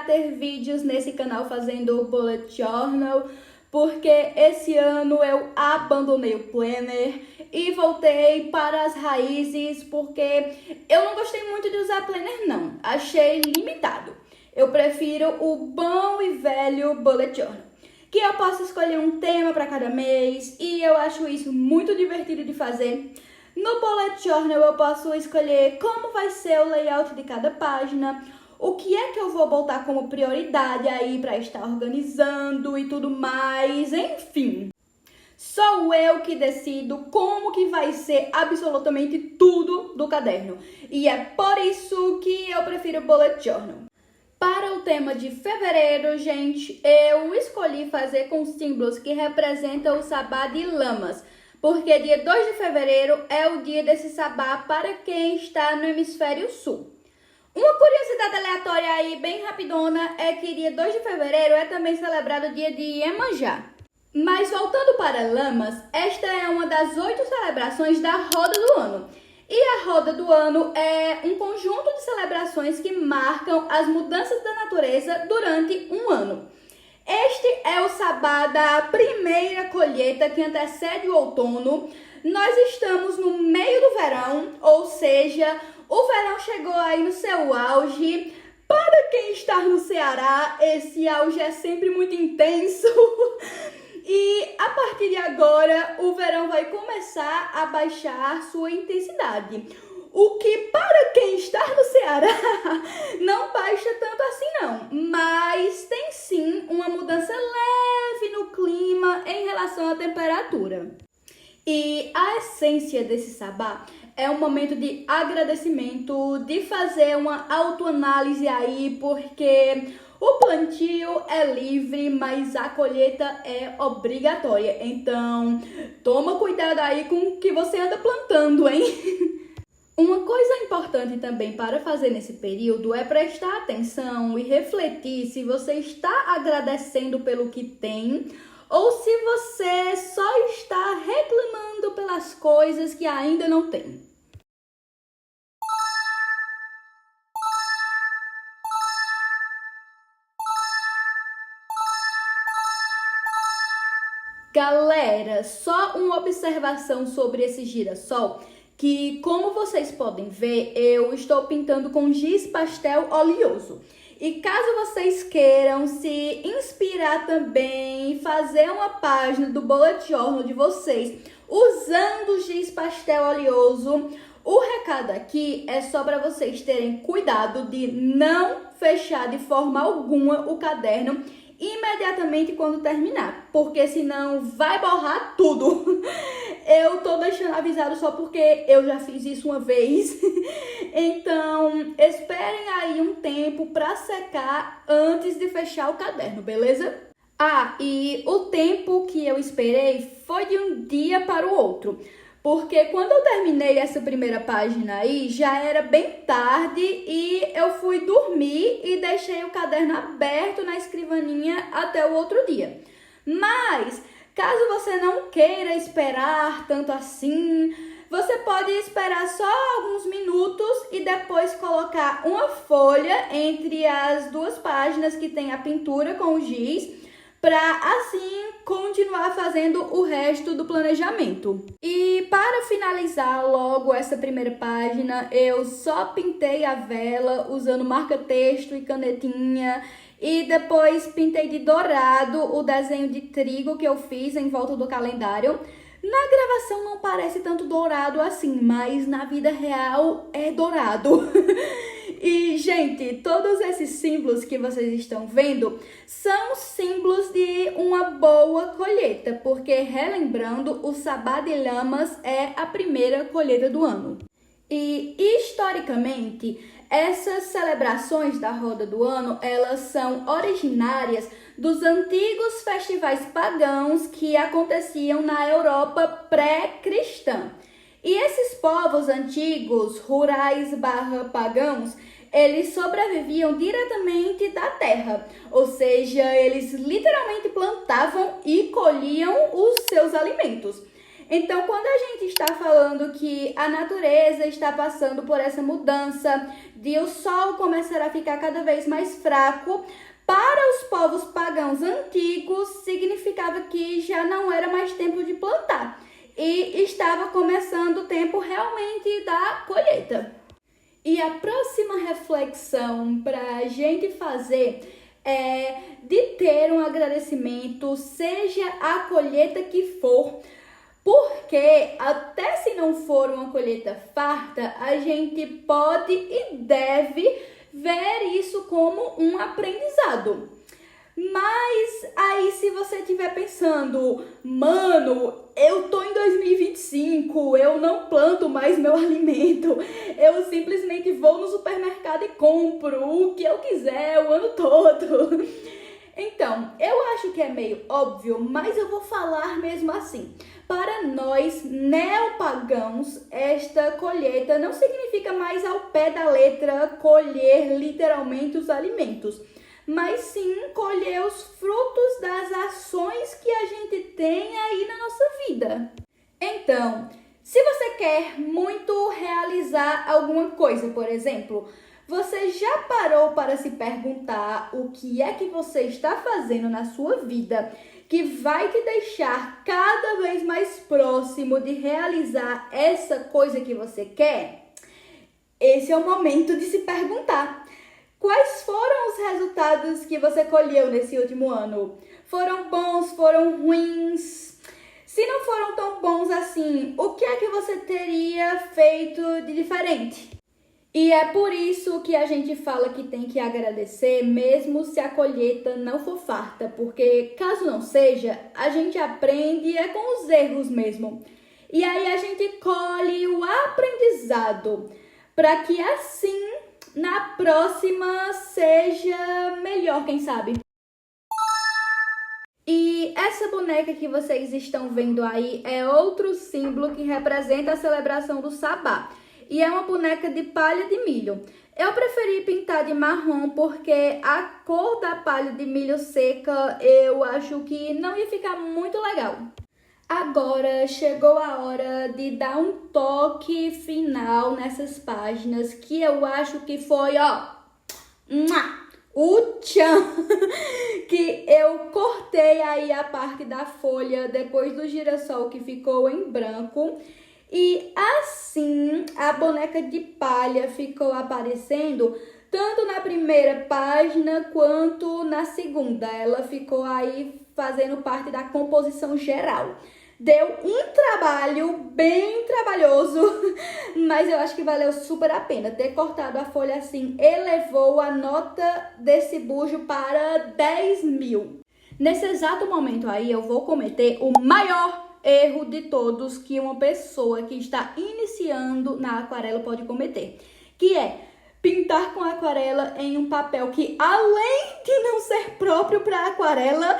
ter vídeos nesse canal fazendo bullet journal, porque esse ano eu abandonei o planner e voltei para as raízes, porque eu não gostei muito de usar planner não, achei limitado. Eu prefiro o bom e velho bullet journal, que eu posso escolher um tema para cada mês e eu acho isso muito divertido de fazer. No bullet journal eu posso escolher como vai ser o layout de cada página, o que é que eu vou botar como prioridade aí para estar organizando e tudo mais, enfim. Sou eu que decido como que vai ser absolutamente tudo do caderno. E é por isso que eu prefiro bullet journal. Para o tema de fevereiro, gente, eu escolhi fazer com símbolos que representam o sabá de lamas, porque dia 2 de fevereiro é o dia desse sabá para quem está no hemisfério sul. Uma curiosidade aleatória aí, bem rapidona, é que dia 2 de fevereiro é também celebrado o dia de Iemanjá. Mas voltando para lamas, esta é uma das 8 celebrações da roda do ano. E a roda do ano é um conjunto de celebrações que marcam as mudanças da natureza durante um ano. Este é o sabá da primeira colheita que antecede o outono. Nós estamos no meio do verão, ou seja, o verão chegou aí no seu auge. Para quem está no Ceará, esse auge é sempre muito intenso. E a partir de agora, o verão vai começar a baixar sua intensidade. O que para quem está no Ceará não baixa tanto assim não, mas tem sim uma mudança leve no clima em relação à temperatura. E a essência desse sabá é um momento de agradecimento, de fazer uma autoanálise aí, porque o plantio é livre, mas a colheita é obrigatória. Então, toma cuidado aí com o que você anda plantando, hein? Uma coisa importante também para fazer nesse período é prestar atenção e refletir se você está agradecendo pelo que tem ou se você só está reclamando pelas coisas que ainda não tem. Galera, só uma observação sobre esse girassol, que como vocês podem ver, eu estou pintando com giz pastel oleoso. E caso vocês queiram se inspirar também e fazer uma página do bullet journal de vocês usando giz pastel oleoso, o recado aqui é só para vocês terem cuidado de não fechar de forma alguma o caderno imediatamente quando terminar, porque senão vai borrar tudo. Eu tô deixando avisado só porque eu já fiz isso uma vez. Então, esperem aí um tempo para secar antes de fechar o caderno, beleza? Ah, e o tempo que eu esperei foi de um dia para o outro. Porque quando eu terminei essa primeira página aí, já era bem tarde e eu fui dormir e deixei o caderno aberto na escrivaninha até o outro dia. Mas, caso você não queira esperar tanto assim, você pode esperar só alguns minutos e depois colocar uma folha entre as duas páginas que tem a pintura com o giz, para assim continuar fazendo o resto do planejamento. E para finalizar logo essa primeira página, eu só pintei a vela usando marca-texto e canetinha e depois pintei de dourado o desenho de trigo que eu fiz em volta do calendário. Na gravação não parece tanto dourado assim, mas na vida real é dourado. E, gente, todos esses símbolos que vocês estão vendo são símbolos de uma boa colheita, porque, relembrando, o sabá de lamas é a primeira colheita do ano. E, historicamente, essas celebrações da roda do ano, elas são originárias dos antigos festivais pagãos que aconteciam na Europa pré-cristã. E esses povos antigos, rurais / pagãos, eles sobreviviam diretamente da terra, ou seja, eles literalmente plantavam e colhiam os seus alimentos. Então, quando a gente está falando que a natureza está passando por essa mudança, de o sol começar a ficar cada vez mais fraco, para os povos pagãos antigos, significava que já não era mais tempo de plantar e estava começando o tempo realmente da colheita. E a próxima reflexão para a gente fazer é de ter um agradecimento, seja a colheita que for, porque até se não for uma colheita farta, a gente pode e deve ver isso como um aprendizado. Mas aí se você estiver pensando, mano, eu tô em 2025, eu não planto mais meu alimento, eu simplesmente vou no supermercado e compro o que eu quiser o ano todo. Então, eu acho que é meio óbvio, mas eu vou falar mesmo assim. Para nós, neopagãos, esta colheita não significa mais ao pé da letra colher literalmente os alimentos, mas sim colher os frutos das ações que a gente tem aí na nossa vida. Então, se você quer muito realizar alguma coisa, por exemplo, você já parou para se perguntar o que é que você está fazendo na sua vida que vai te deixar cada vez mais próximo de realizar essa coisa que você quer? Esse é o momento de se perguntar. Quais foram os resultados que você colheu nesse último ano? Foram bons? Foram ruins? Se não foram tão bons assim, o que é que você teria feito de diferente? E é por isso que a gente fala que tem que agradecer mesmo se a colheita não for farta, porque caso não seja, a gente aprende é com os erros mesmo. E aí a gente colhe o aprendizado, para que assim, na próxima, seja melhor, quem sabe? E essa boneca que vocês estão vendo aí é outro símbolo que representa a celebração do Sabá. E é uma boneca de palha de milho. Eu preferi pintar de marrom porque a cor da palha de milho seca eu acho que não ia ficar muito legal. Agora chegou a hora de dar um toque final nessas páginas que eu acho que foi, o tchan, que eu cortei aí a parte da folha depois do girassol que ficou em branco. E assim a boneca de palha ficou aparecendo tanto na primeira página quanto na segunda. Ela ficou aí fazendo parte da composição geral. Deu um trabalho bem trabalhoso, mas eu acho que valeu super a pena. Ter cortado a folha assim elevou a nota desse bujo para 10 mil. Nesse exato momento aí eu vou cometer o maior erro de todos que uma pessoa que está iniciando na aquarela pode cometer, que é pintar com aquarela em um papel que, além de não ser próprio para aquarela,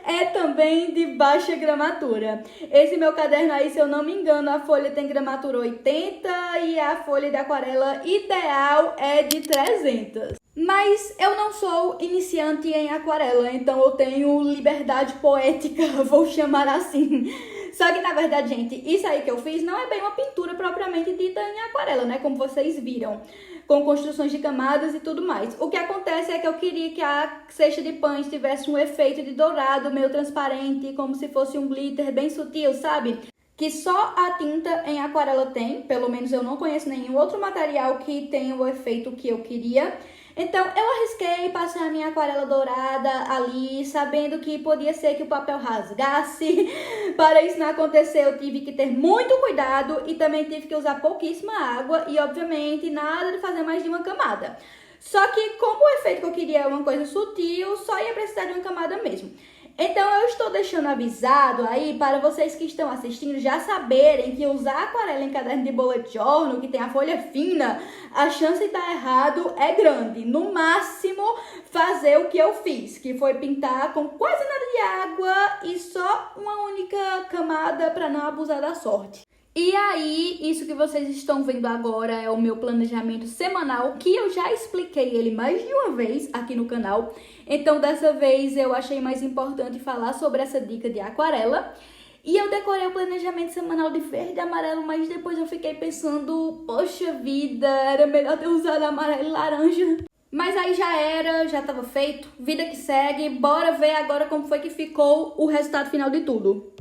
é também de baixa gramatura. Esse meu caderno aí, se eu não me engano, a folha tem gramatura 80 e a folha de aquarela ideal é de 300. Mas eu não sou iniciante em aquarela, então eu tenho liberdade poética, vou chamar assim. Só que, na verdade, gente, isso aí que eu fiz não é bem uma pintura propriamente dita em aquarela, né? Como vocês viram, com construções de camadas e tudo mais. O que acontece é que eu queria que a cesta de pães tivesse um efeito de dourado meio transparente, como se fosse um glitter bem sutil, sabe? Que só a tinta em aquarela tem, pelo menos eu não conheço nenhum outro material que tenha o efeito que eu queria. Então, eu arrisquei passar a minha aquarela dourada ali, sabendo que podia ser que o papel rasgasse. Para isso não acontecer, eu tive que ter muito cuidado e também tive que usar pouquíssima água e, obviamente, nada de fazer mais de uma camada. Só que, como o efeito que eu queria é uma coisa sutil, só ia precisar de uma camada mesmo. Então, eu estou deixando avisado aí para vocês que estão assistindo já saberem que usar aquarela em caderno de bullet journal, que tem a folha fina, a chance de dar errado é grande. No máximo, fazer o que eu fiz, que foi pintar com quase nada de água e só uma única camada para não abusar da sorte. E aí, isso que vocês estão vendo agora é o meu planejamento semanal, que eu já expliquei ele mais de uma vez aqui no canal. Então, dessa vez, eu achei mais importante falar sobre essa dica de aquarela. E eu decorei o planejamento semanal de verde e amarelo, mas depois eu fiquei pensando, poxa vida, era melhor ter usado amarelo e laranja. Mas aí já era, já tava feito, vida que segue, bora ver agora como foi que ficou o resultado final de tudo.